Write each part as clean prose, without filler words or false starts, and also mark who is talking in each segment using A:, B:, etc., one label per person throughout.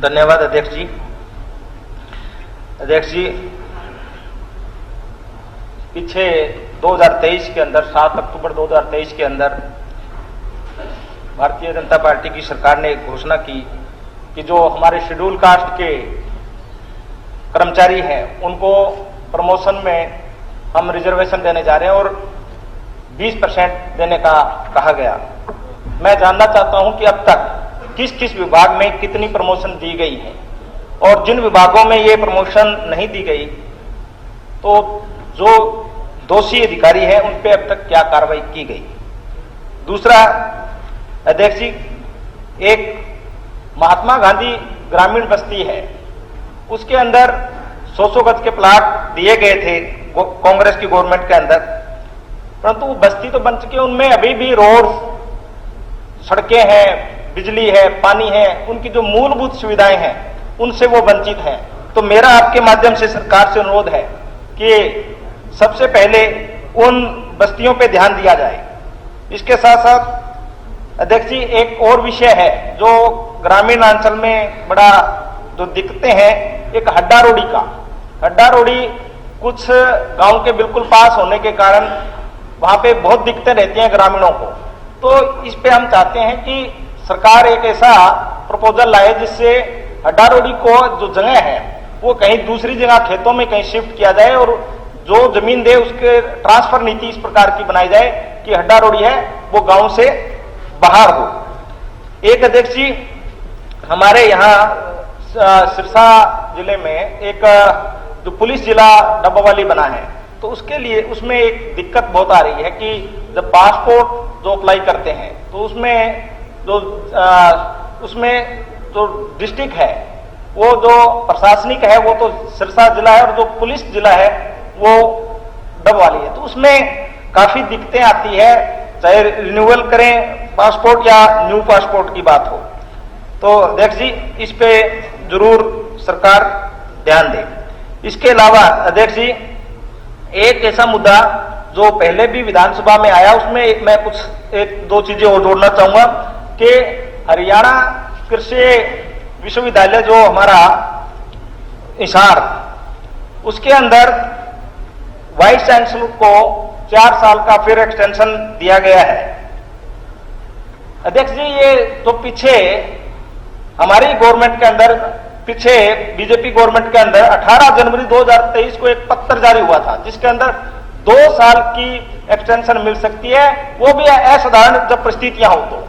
A: धन्यवाद अध्यक्ष जी। अध्यक्ष जी, पीछे 2023 के अंदर 7 अक्टूबर 2023 के अंदर भारतीय जनता पार्टी की सरकार ने एक घोषणा की कि जो हमारे शेड्यूल कास्ट के कर्मचारी हैं उनको प्रमोशन में हम रिजर्वेशन देने जा रहे हैं और 20% देने का कहा गया। मैं जानना चाहता हूं कि अब तक किस किस विभाग में कितनी प्रमोशन दी गई है और जिन विभागों में ये प्रमोशन नहीं दी गई तो जो दोषी अधिकारी हैं उन पे अब तक क्या कार्रवाई की गई। दूसरा अध्यक्ष जी, एक महात्मा गांधी ग्रामीण बस्ती है, उसके अंदर 100 गज के प्लाट दिए गए थे कांग्रेस की गवर्नमेंट के अंदर, परंतु वो बस्ती तो बन चुकी, उनमें अभी भी रोड, सड़कें हैं, बिजली है, पानी है, उनकी जो मूलभूत सुविधाएं हैं उनसे वो वंचित हैं। तो मेरा आपके माध्यम से सरकार से अनुरोध है कि सबसे पहले उन बस्तियों पे ध्यान दिया जाए। इसके साथ साथ अध्यक्ष जी, एक और विषय है जो ग्रामीण अंचल में बड़ा जो दिक्कतें हैं, एक हड्डा रोडी का। हड्डा रोडी कुछ गांव के बिल्कुल पास होने के कारण वहां पे बहुत दिक्कतें रहती हैं ग्रामीणों को। तो इस पे हम चाहते हैं कि सरकार एक ऐसा प्रपोजल लाए जिससे हड्डा रोडी को जो जगह है वो कहीं दूसरी जगह खेतों में कहीं शिफ्ट किया जाए और जो जमीन दे उसके ट्रांसफर नीति इस प्रकार की बनाई जाए कि हड्डा रोडी है वो गांव से बाहर हो। एक अध्यक्ष जी, हमारे यहाँ सिरसा जिले में एक जो पुलिस जिला डब्बावाली बना है, तो उसके लिए उसमें एक दिक्कत बहुत आ रही है कि जब पासपोर्ट जो अप्लाई करते हैं तो उसमें जो डिस्ट्रिक्ट है वो जो प्रशासनिक है वो तो सिरसा जिला है और जो पुलिस जिला है वो डबवाली है। तो उसमें काफी दिक्कतें आती है, चाहे रिन्यूअल करें पासपोर्ट या न्यू पासपोर्ट की बात हो। तो अध्यक्ष जी, इस पे जरूर सरकार ध्यान दे। इसके अलावा अध्यक्ष जी, एक ऐसा मुद्दा जो पहले भी विधानसभा में आया, उसमें मैं कुछ 1-2 चीजें और जोड़ना चाहूंगा कि हरियाणा कृषि विश्वविद्यालय जो हमारा हिसार, उसके अंदर वाइस चांसलर को 4 साल का फिर एक्सटेंशन दिया गया है। अध्यक्ष जी, ये तो पीछे हमारी गवर्नमेंट के अंदर, पीछे बीजेपी गवर्नमेंट के अंदर 18 जनवरी 2023 को एक पत्र जारी हुआ था जिसके अंदर 2 साल की एक्सटेंशन मिल सकती है, वो भी असाधारण जब परिस्थितियां हो तो।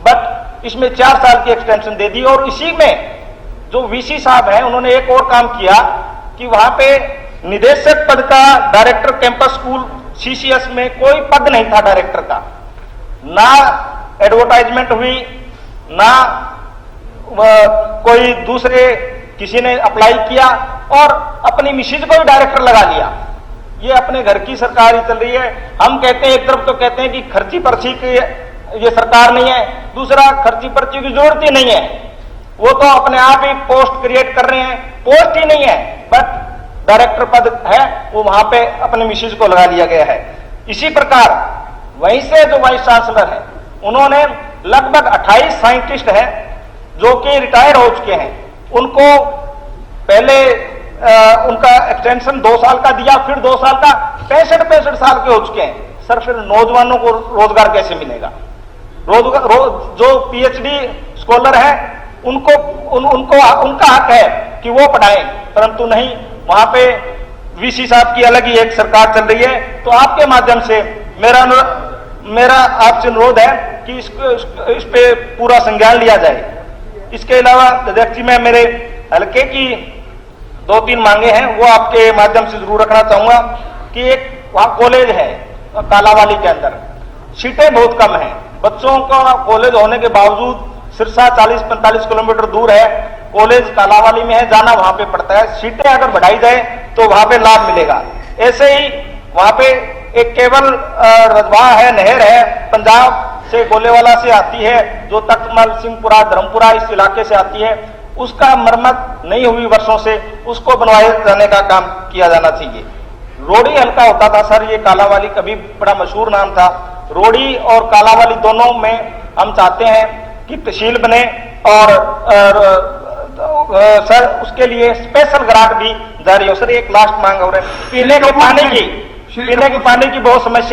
A: बट इसमें 4 साल की एक्सटेंशन दे दी और इसी में जो वीसी साहब हैं उन्होंने एक और काम किया कि वहां पे निदेशक पद का, डायरेक्टर कैंपस स्कूल सीसीएस में कोई पद नहीं था डायरेक्टर का, ना एडवर्टाइजमेंट हुई, ना कोई दूसरे किसी ने अप्लाई किया और अपनी मिसेज को भी डायरेक्टर लगा लिया। ये अपने घर की सरकार ही चल रही है। हम कहते हैं, एक तरफ तो कहते हैं कि खर्ची पर्ची की ये सरकार नहीं है, दूसरा खर्ची पर्ची की जरूरत ही नहीं है, वो तो अपने आप ही पोस्ट क्रिएट कर रहे हैं, पोस्ट ही नहीं है बट डायरेक्टर पद है, वो वहां पे अपने मिसेज को लगा लिया गया है। इसी प्रकार वहीं से जो वाइस चांसलर है उन्होंने लगभग 28 साइंटिस्ट हैं जो कि रिटायर हो चुके हैं, उनको पहले उनका एक्सटेंशन 2 साल का दिया, फिर 2 साल का, 65 साल के हो चुके हैं। सर, फिर नौजवानों को रोजगार कैसे मिलेगा? जो पीएचडी स्कॉलर है उनको उनका हक है कि वो पढ़ाएं, परंतु नहीं, वहां पे वीसी साहब की अलग ही एक सरकार चल रही है। तो आपके माध्यम से मेरा आपसे अनुरोध है कि इस पे पूरा संज्ञान लिया जाए। इसके अलावा अध्यक्ष जी, मैं मेरे हल्के की 2-3 मांगे हैं वो आपके माध्यम से जरूर रखना चाहूंगा कि एक वहां कॉलेज है कालावाली के अंदर, सीटें बहुत कम हैं, बच्चों का कॉलेज होने के बावजूद सिरसा 40-45 किलोमीटर दूर है, कॉलेज कालावाली में है, जाना वहां पे पड़ता है। सीटें अगर बढ़ाई जाए तो वहां पे लाभ मिलेगा। ऐसे ही वहां पे एक केवल रजवा है, नहर है, पंजाब से गोलेवाला से आती है, जो तख्तमल, सिंहपुरा, धर्मपुरा इस इलाके से आती है, उसका मरम्मत नहीं हुई वर्षों से, उसको बनवाए जाने का काम किया जाना चाहिए। रोड़ी हल्का होता था सर, ये कालावाली कभी बड़ा मशहूर नाम था। रोड़ी और कालावाली दोनों में हम चाहते हैं कि तहसील बने और सर उसके लिए स्पेशल ग्रांट भी जारी हो। सर एक लास्ट मांग हो रहा है, पीने के पानी की बहुत समस्या